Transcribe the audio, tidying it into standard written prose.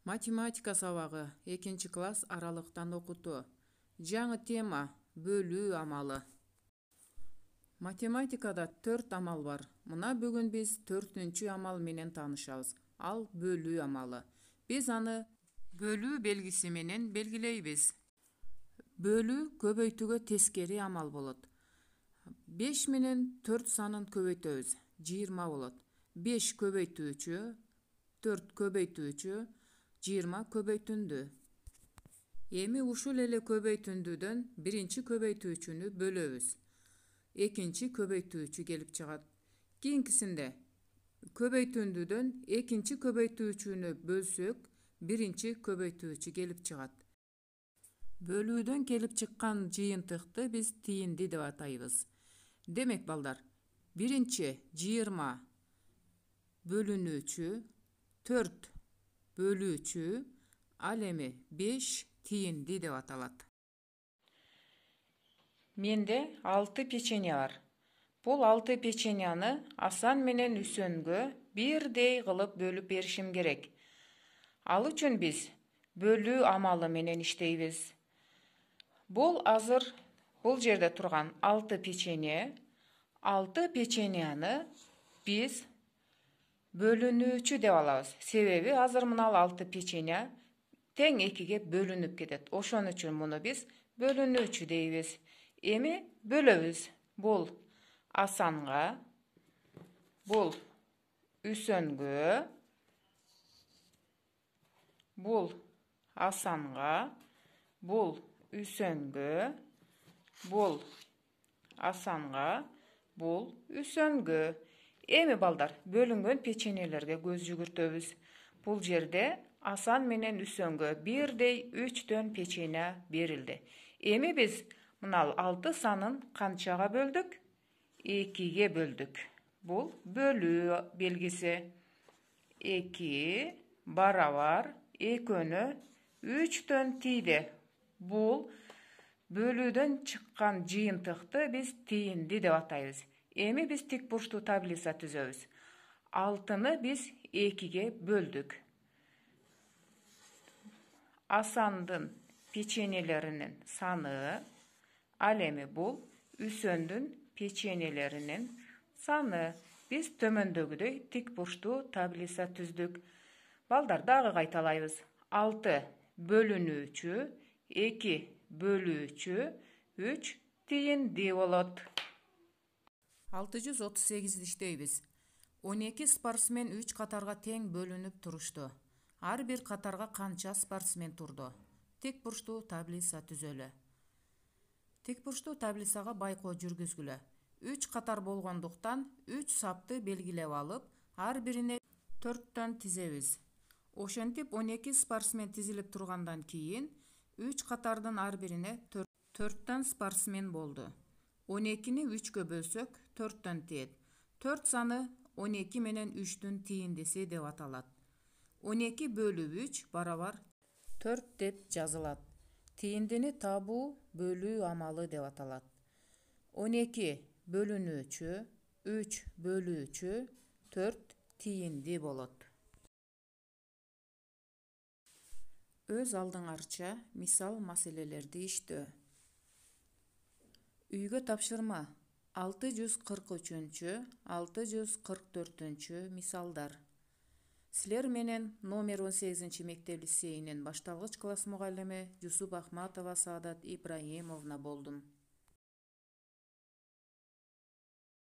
Математика сабагы 2 класс аралыктан окутуу. Жаңы тема бөлүү амалы. Математикада 4 амал бар. Мына бүгүн биз 4-чү амал менен таанышабыз. Ал бөлүү амалы. Биз аны бөлүү белгиси менен белгилейбиз. Бөлүү көбөйтүүгө тескери амал болот. 5 менен 4 санын көбөйтөбүз. 20 болот. 5 көбөйтүүчү, 4 көбөйтүүчү, 20 көбөйтүндү. Эми ушул эле көбөйтүндүдөн биринчи көбөйтүүчүнү бөлөбүз. Экинчи көбөйтүүчү келип чыгат. Кийинкисинде көбөйтүндүдөн экинчи көбөйтүүчүнү бөлсөк, биринчи көбөйтүүчү келип чыгат. Бөлүүдөн келип чыккан жыйынтыкты биз тиинди деп атайбыз. Демек балдар, биринчи 20 бөлүнүүчү, 4 бөлүүчү, ал эми 5 тиинди деп аталат. Менде 6 печенье бар. Бул 6 печеньяны Асан менен Үсөнгө бирдей кылып бөлүп беришим керек. Ал үчүн биз бөлүү амалы менен иштейбиз. Бул азыр бул жерде турган 6 печенье. 6 печеньяны биз бөлүнүүчү деп алабыз. Себеби азыр мына 6 печенье тең 2-ге бөлүнүп кетет. Ошон үчүн муну биз бөлүнүүчү дейбиз. Эми бөлөбүз. Бул Асанга, бул Үсөнгө, бул Асанга, бул Үсөнгө, бул Асанга, бул Үсөнгө. Эми балдар, бөлүнгөн печеньелерге көз жүгүртөбүз. Бул жерде Асан менен Үсөнгө бирдей 3төн печенье берилди. Эми биз мына 6 санын канчага бөлдүк? 2-ге бөлдүк. Бул бөлүү белгиси. 2 барабар 2-нө 3төн тийди. Бул бөлүүдөн чыккан жыйынтыкты биз тиинди деп атайбыз. Эми биз тик бурчтуу таблица түзөбүз. 6-ны биз 2-ге бөлдүк. Асандын печеньелеринин саны, ал эми бул Үсөндүн печеньелеринин саны. Биз төмөндөгүдөй тик бурчтуу таблица түздүк. Балдар, дагы кайталайбыз. 6 бөлүнүүчү, 2 бөлүүчү, 3 тиинди болот. 638 иштейбиз. 12 спортсмен 3 катарга тең бөлүнүп турушту. Ар бир катарга канча спортсмен турду? Тик бурчтуу таблица түзөлө. Тик бурчтуу таблицага байкоо жүргүзгүлө. 3 катар болгондуктан 3 сапты белгилеп алып, ар бирине 4төн тизебиз. Ошентип 12 спортсмен тизилип тургандан кийин 3 катардын ар бирине 4төн спортсмен болду. 12-ни 3-кө бөлсөк 4төн тиет. 4 саны 12 менен 3-түн тииндиси деп аталат. 12 бөлүп 3 барабар 4 деп жазылат. Тииндини табуу бөлүү амалы деп аталат. 12 бөлүнүүчү, 3 бөлүүчү, 4 тиинди болот. Өз алдыңарча мисал маселелерди иштөө. Үйгө тапшырма 643-чү, 644-чү мисалдар. Силер менен номер 18 мектеп лицейинин башталгыч класс мугалими Жусуп Ахматова Саадат Ибраимовна болдум.